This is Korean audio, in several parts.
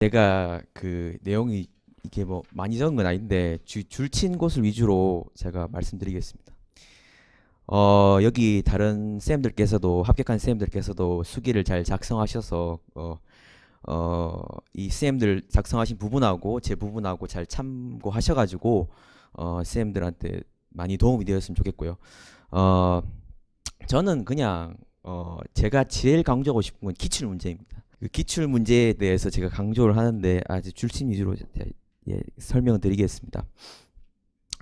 제가 그 내용이 이게 뭐 많이 적은 건 아닌데 줄친 곳을 위주로 제가 말씀드리겠습니다. 여기 다른 쌤들께서도 합격한 쌤들께서도 수기를 잘 작성하셔서 이 쌤들 작성하신 부분하고 제 부분하고 잘 참고하셔가지고 쌤들한테 많이 도움이 되었으면 좋겠고요. 어, 저는 그냥 제가 제일 강조하고 싶은 건 기출 문제입니다. 그 기출 문제에 대해서 제가 강조를 하는데 아주 줄친 위주로 설명을 드리겠습니다.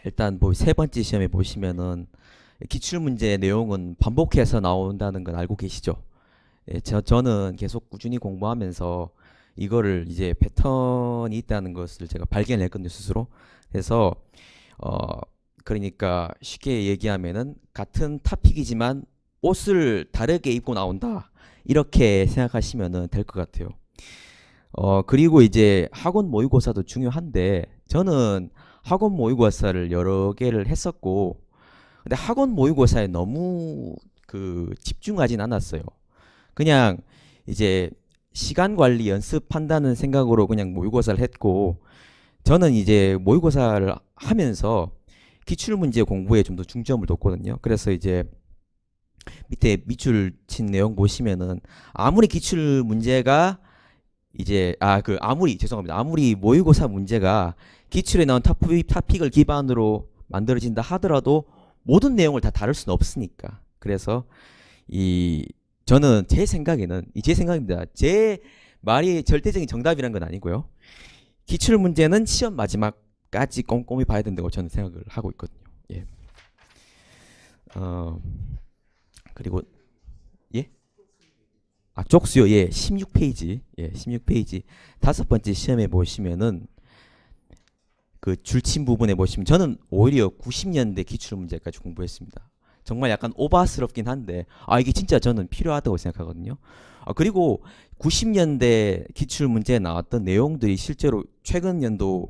일단 뭐 세 번째 시험에 보시면은 기출 문제 내용은 반복해서 나온다는 건 알고 계시죠? 저는 계속 꾸준히 공부하면서 이거를 이제 패턴이 있다는 것을 제가 발견했거든요, 스스로. 그래서 어 그러니까 쉽게 얘기하면은 같은 토픽이지만 옷을 다르게 입고 나온다. 이렇게 생각하시면 될 것 같아요. 그리고 이제 학원 모의고사도 중요한데 저는 학원 모의고사를 여러 개를 했었고 근데 학원 모의고사에 너무 집중하진 않았어요. 그냥 이제 시간 관리 연습한다는 생각으로 그냥 모의고사를 했고 저는 이제 모의고사를 하면서 기출 문제 공부에 좀 더 중점을 뒀거든요. 그래서 이제 밑에 밑줄 친 내용 보시면은 아무리 기출 문제가 이제 아무리 죄송합니다. 아무리 모의고사 문제가 기출에 나온 토픽을 기반으로 만들어진다 하더라도 모든 내용을 다 다룰 수는 없으니까. 그래서 이 저는 제 생각에는 제 생각입니다. 제 말이 절대적인 정답이란 건 아니고요. 기출 문제는 시험 마지막까지 꼼꼼히 봐야 된다고 저는 생각을 하고 있거든요. 예. 그리고 예? 쪽수요. 예. 16페이지. 예, 16페이지. 다섯 번째 시험에 보시면은 그 줄친 부분에 보시면 저는 오히려 90년대 기출 문제까지 공부했습니다. 정말 약간 오바스럽긴 한데 이게 진짜 저는 필요하다고 생각하거든요. 그리고 90년대 기출 문제에 나왔던 내용들이 실제로 최근 연도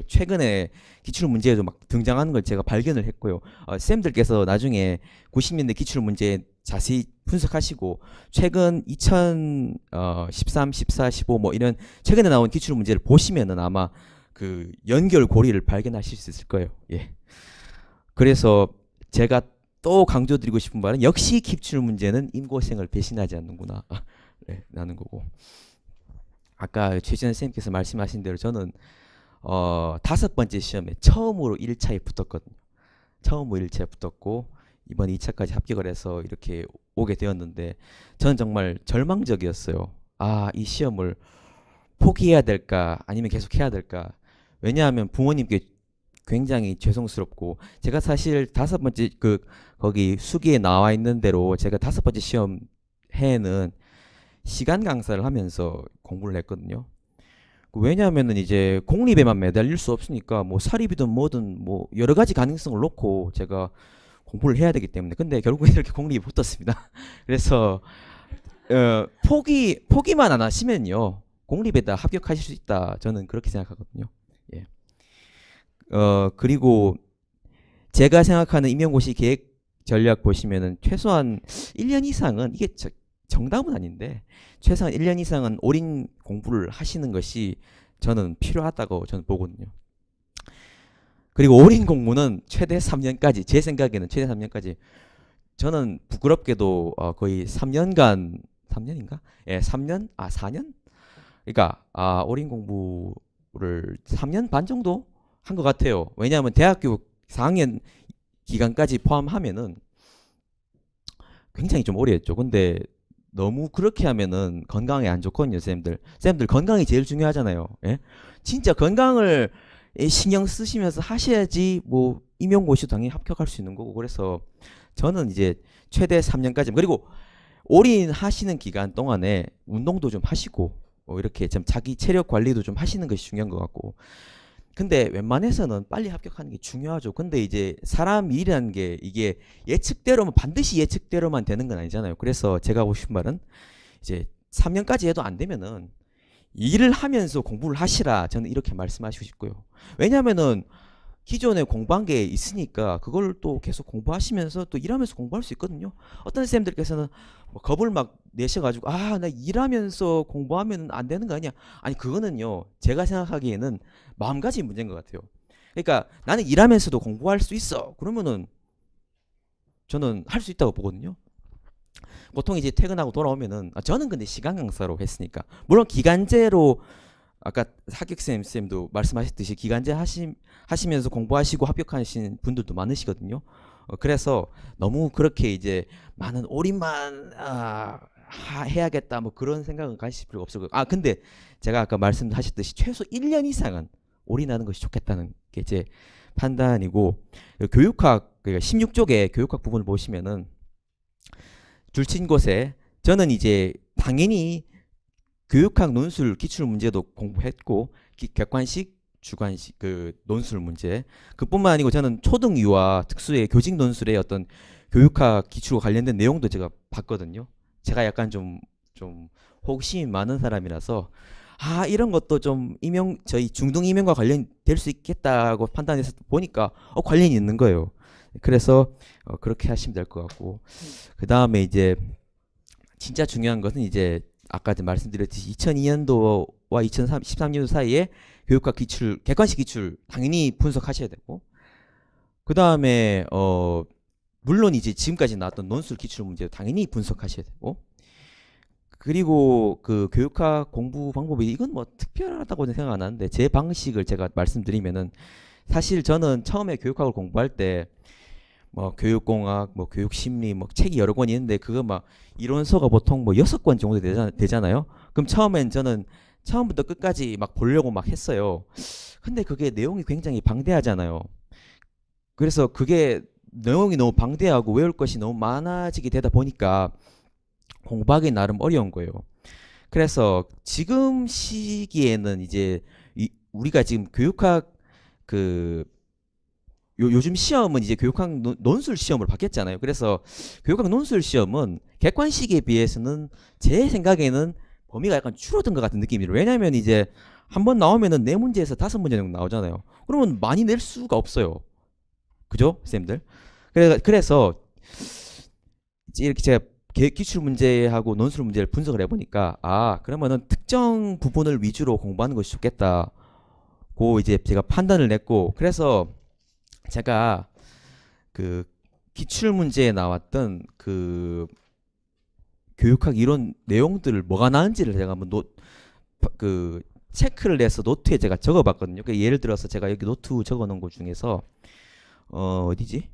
최근에 기출 문제에도 막 등장하는 걸 제가 발견을 했고요. 쌤들께서 나중에 90년대 기출 문제 자세히 분석하시고 최근 2013, 14, 15 뭐 이런 최근에 나온 기출 문제를 보시면은 아마 그 연결고리를 발견하실 수 있을 거예요. 예. 그래서 제가 또 강조드리고 싶은 말은 역시 기출 문제는 임고생을 배신하지 않는구나. 네, 라는 거고. 아까 최진원 선생님께서 말씀하신 대로 저는 다섯 번째 시험에 처음으로 1차에 붙었거든요. 처음으로 1차에 붙었고 이번 2차까지 합격을 해서 이렇게 오게 되었는데 저는 정말 절망적이었어요. 이 시험을 포기해야 될까 아니면 계속 해야 될까. 왜냐하면 부모님께 굉장히 죄송스럽고 제가 사실 다섯 번째 거기 수기에 나와 있는 대로 제가 다섯 번째 시험 해에는 시간 강사를 하면서 공부를 했거든요. 왜냐하면은 이제 공립에만 매달릴 수 없으니까 뭐 사립이든 뭐든 뭐 여러 가지 가능성을 놓고 제가 공부를 해야 되기 때문에 근데 결국에 이렇게 공립에 붙었습니다. 그래서 포기만 안 하시면요 공립에다 합격하실 수 있다 저는 그렇게 생각하거든요. 예. 그리고 제가 생각하는 임용고시 계획 전략 보시면은 최소한 1년 이상은 이게 정답은 아닌데 최소한 1년 이상은 올인 공부를 하시는 것이 저는 필요하다고 저는 보거든요. 그리고 올인 공부는 최대 3년까지 제 생각에는 최대 3년까지 저는 부끄럽게도 거의 3년간 3년인가? 예, 3년? 4년? 그러니까 올인 공부를 3년 반 정도 한 것 같아요. 왜냐하면 대학교 4학년 기간까지 포함하면은 굉장히 좀 오래 했죠. 근데 너무 그렇게 하면은 건강에 안 좋거든요, 쌤들. 쌤들 건강이 제일 중요하잖아요. 예? 진짜 건강을 신경 쓰시면서 하셔야지 뭐 임용고시도 당연히 합격할 수 있는 거고. 그래서 저는 이제 최대 3년까지 그리고 올인 하시는 기간 동안에 운동도 좀 하시고 이렇게 좀 자기 체력 관리도 좀 하시는 것이 중요한 것 같고. 근데 웬만해서는 빨리 합격하는 게 중요하죠. 근데 이제 사람 일이라는 게 이게 예측대로만 반드시 예측대로만 되는 건 아니잖아요. 그래서 제가 하고 싶은 말은 이제 3년까지 해도 안 되면은 일을 하면서 공부를 하시라 저는 이렇게 말씀하시고 싶고요. 왜냐하면은 기존에 공부한 게 있으니까 그걸 또 계속 공부하시면서 또 일하면서 공부할 수 있거든요. 어떤 쌤들께서는 뭐 겁을 막 내셔가지고 아, 나 일하면서 공부하면 안 되는 거 아니야? 아니 그거는요. 제가 생각하기에는 마음가짐 문제인 것 같아요. 그러니까 나는 일하면서도 공부할 수 있어. 그러면은 저는 할 수 있다고 보거든요. 보통 이제 퇴근하고 돌아오면은 저는 근데 시간 강사로 했으니까 물론 기간제로 아까 하객 쌤도 말씀하셨듯이 기간제 하시면서 공부하시고 합격하신 분들도 많으시거든요. 그래서 너무 그렇게 이제 많은 올인만 해야겠다 뭐 그런 생각은 가지실 필요가 없어요. 근데 제가 아까 말씀하셨듯이 최소 1년 이상은 올인하는 것이 좋겠다는 게 제 판단이고 교육학 그러니까 16쪽의 교육학 부분을 보시면은 줄친 곳에 저는 이제 당연히 교육학 논술 기출 문제도 공부했고 객관식 주관식 그 논술 문제 그뿐만 아니고 저는 초등유아 특수의 교직 논술의 어떤 교육학 기출과 관련된 내용도 제가 봤거든요. 제가 약간 좀 호기심이 많은 사람이라서 이런 것도 좀 저희 중등 임용과 관련될 수 있겠다고 판단해서 보니까 관련이 있는 거예요. 그래서 그렇게 하시면 될 것 같고 그 다음에 이제 진짜 중요한 것은 이제 아까 말씀드렸듯이 2002년도와 2013년도 사이에 교육학 기출, 객관식 기출 당연히 분석하셔야 되고 그 다음에 물론 이제 지금까지 나왔던 논술 기출 문제 당연히 분석하셔야 되고 그리고 그 교육학 공부 방법이 이건 뭐 특별하다고는 생각 안 하는데 제 방식을 제가 말씀드리면은 사실 저는 처음에 교육학을 공부할 때 뭐 교육공학, 뭐 교육심리, 뭐 책이 여러 권 있는데 그거 막 이론서가 보통 뭐 6권 정도 되잖아요. 그럼 처음엔 저는 처음부터 끝까지 막 보려고 막 했어요. 근데 그게 내용이 굉장히 방대하잖아요. 그래서 그게 내용이 너무 방대하고 외울 것이 너무 많아지게 되다 보니까 공부하기 나름 어려운 거예요. 그래서 지금 시기에는 이제 우리가 지금 교육학 그 요즘 시험은 이제 교육학 논술 시험을 받겠잖아요. 그래서 교육학 논술 시험은 객관식에 비해서는 제 생각에는 범위가 약간 줄어든 것 같은 느낌이에요. 왜냐하면 이제 한 번 나오면은 네 문제에서 5문제 정도 나오잖아요. 그러면 많이 낼 수가 없어요. 그죠, 쌤들? 그래서 이렇게 제가 기출 문제하고 논술 문제를 분석을 해보니까 그러면은 특정 부분을 위주로 공부하는 것이 좋겠다고 이제 제가 판단을 냈고 그래서 제가 그 기출 문제에 나왔던 그 교육학 이론 내용들을 뭐가 나은지를 제가 한번 그 체크를 해서 노트에 제가 적어봤거든요. 예를 들어서 제가 여기 노트 적어놓은 것 중에서 어디지?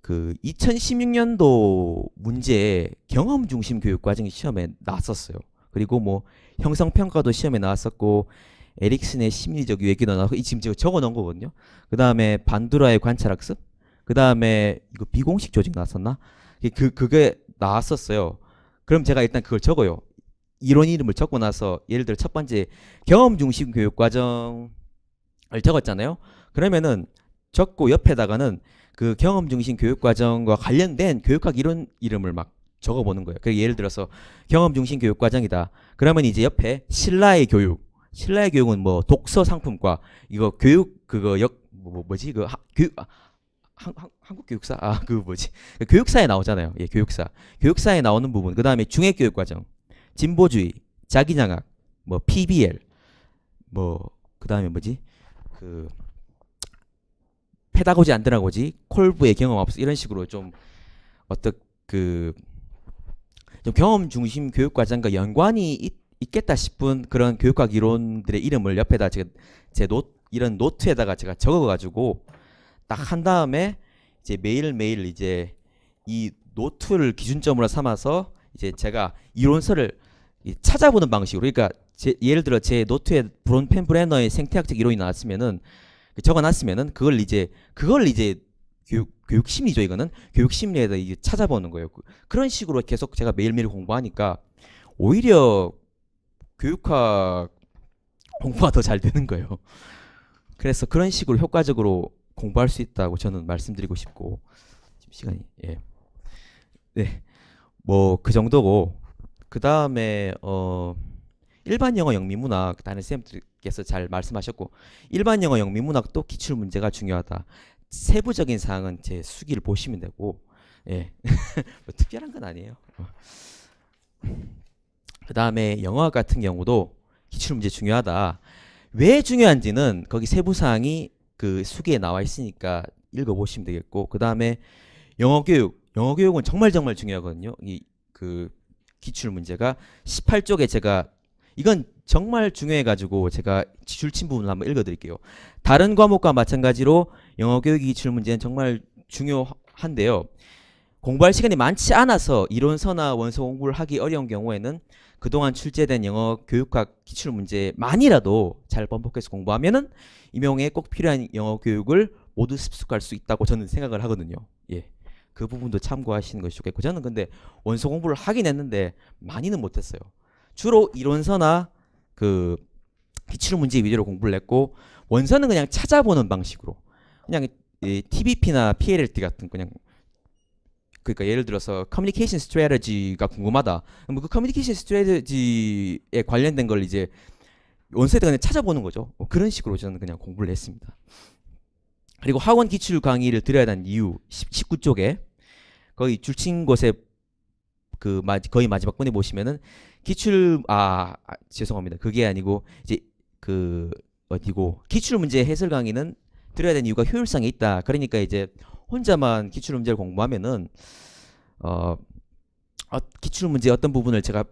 그 2016년도 문제에 경험 중심 교육 과정이 시험에 나왔었어요. 그리고 뭐 형성 평가도 시험에 나왔었고 에릭슨의 심리적 유예기도 나오고 지금 제가 적어 놓은 거거든요. 그 다음에 반두라의 관찰학습, 그 다음에 이거 비공식 조직 나왔었나? 그게 나왔었어요. 그럼 제가 일단 그걸 적어요. 이론 이름을 적고 나서 예를 들어 첫 번째 경험 중심 교육 과정을 적었잖아요. 그러면은 적고 옆에다가는 그 경험 중심 교육 과정과 관련된 교육학 이론 이름을 막 적어보는 거예요. 예를 들어서 경험 중심 교육 과정이다. 그러면 이제 옆에 신라의 교육은 뭐 독서 상품과 이거 교육 그거 뭐지 그 교육 한국 교육사 그 뭐지 교육사에 나오잖아요. 예, 교육사에 나오는 부분. 그 다음에 중해교육 과정, 진보주의, 자기장학, 뭐 PBL, 뭐 그 다음에 뭐지 그 페다고지 안드라고지, 콜브의 경험학습 이런 식으로 좀 어떤 좀 경험 중심 교육 과정과 연관이 있겠다 싶은 그런 교육학 이론들의 이름을 옆에다 제가 이런 노트에다가 제가 적어가지고 딱 한 다음에 이제 매일매일 이제 이 노트를 기준점으로 삼아서 이제 제가 이론서를 찾아보는 방식으로 그러니까 예를 들어 제 노트에 브론펜 브레너의 생태학적 이론이 나왔으면은 적어놨으면은 그걸 이제 교육 심리죠. 이거는 교육 심리에다 이제 찾아보는 거예요. 그런 식으로 계속 제가 매일매일 공부하니까 오히려 교육학 공부가 더 잘 되는 거예요. 그래서 그런 식으로 효과적으로 공부할 수 있다고 저는 말씀드리고 싶고 지금 시간이 네, 뭐 그 정도고 그 다음에 일반 영어 영미문학 다른 쌤들께서 잘 말씀하셨고 일반 영어 영미문학도 기출 문제가 중요하다. 세부적인 사항은 제 수기를 보시면 되고 예. 뭐 특별한 건 아니에요. 그 다음에 영어 같은 경우도 기출 문제 중요하다. 왜 중요한지는 거기 세부 사항이 그 수기에 나와 있으니까 읽어보시면 되겠고 그 다음에 영어 교육은 정말 정말 중요하거든요. 이 그 기출 문제가 18쪽에 제가 이건 정말 중요해가지고 제가 줄친 부분을 한번 읽어드릴게요. 다른 과목과 마찬가지로 영어 교육 기출 문제는 정말 중요한데요. 공부할 시간이 많지 않아서 이론서나 원서 공부를 하기 어려운 경우에는 그동안 출제된 영어 교육학 기출 문제만이라도 잘 번복해서 공부하면은 임용에 꼭 필요한 영어 교육을 모두 습득할 수 있다고 저는 생각을 하거든요. 예. 그 부분도 참고하시는 것이 좋겠고 저는 근데 원서 공부를 하긴 했는데 많이는 못했어요. 주로 이론서나 그 기출 문제 위주로 공부를 했고 원서는 그냥 찾아보는 방식으로 그냥 TBP나 PLLT 같은 그냥 그러니까 예를 들어서 커뮤니케이션 스트래티지가 궁금하다. 그럼 그 커뮤니케이션 스트래티지에 관련된 걸 이제 원서에다 그냥 찾아보는 거죠. 그런 식으로 저는 그냥 공부를 했습니다. 그리고 학원 기출 강의를 드려야 하는 이유 19쪽에 거의 줄친 곳에 그 거의 마지막 분에 보시면은 기출 죄송합니다. 그게 아니고 이제 그 어디고 기출 문제 해설 강의는 드려야 되는 이유가 효율성에 있다. 그러니까 이제 혼자만 기출 문제를 공부하면은 기출 문제 어떤 부분을 제가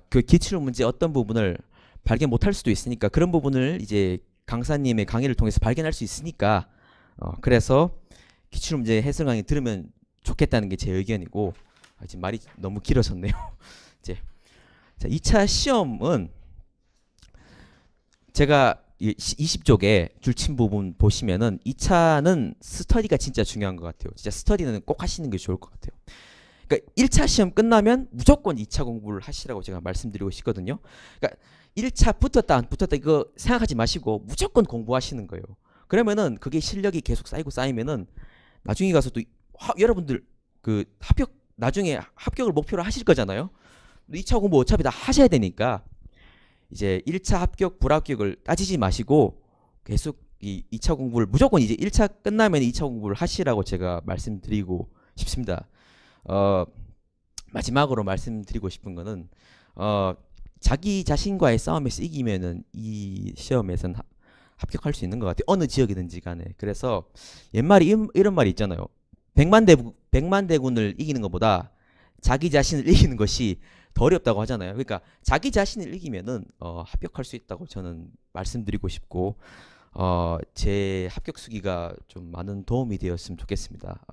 그 기출 문제 어떤 부분을 발견 못할 수도 있으니까 그런 부분을 이제 강사님의 강의를 통해서 발견할 수 있으니까 그래서 기출 문제 해설 강의 들으면 좋겠다는 게 제 의견이고 지금 말이 너무 길어졌네요. 이제 자, 2차 시험은 제가 20쪽에 줄친 부분 보시면은 2차는 스터디가 진짜 중요한 것 같아요. 진짜 스터디는 꼭 하시는 게 좋을 것 같아요. 그러니까 1차 시험 끝나면 무조건 2차 공부를 하시라고 제가 말씀드리고 싶거든요. 그러니까 1차 붙었다 안 붙었다 이거 생각하지 마시고 무조건 공부하시는 거예요. 그러면은 그게 실력이 계속 쌓이고 쌓이면은 나중에 가서 또 여러분들 그 나중에 합격을 목표로 하실 거잖아요. 2차 공부 어차피 다 하셔야 되니까 이제 1차 합격 불합격을 따지지 마시고 계속 이 2차 공부를 무조건 이제 1차 끝나면 2차 공부를 하시라고 제가 말씀드리고 싶습니다. 마지막으로 말씀드리고 싶은 거는 자기 자신과의 싸움에서 이기면은 이 시험에서는 합격할 수 있는 것 같아요. 어느 지역이든지 간에. 그래서 옛말에 이런 말이 있잖아요. 100만 대군을 이기는 것보다 자기 자신을 이기는 것이 더 어렵다고 하잖아요. 그러니까 자기 자신을 이기면은 합격할 수 있다고 저는 말씀드리고 싶고 제 합격 수기가 좀 많은 도움이 되었으면 좋겠습니다.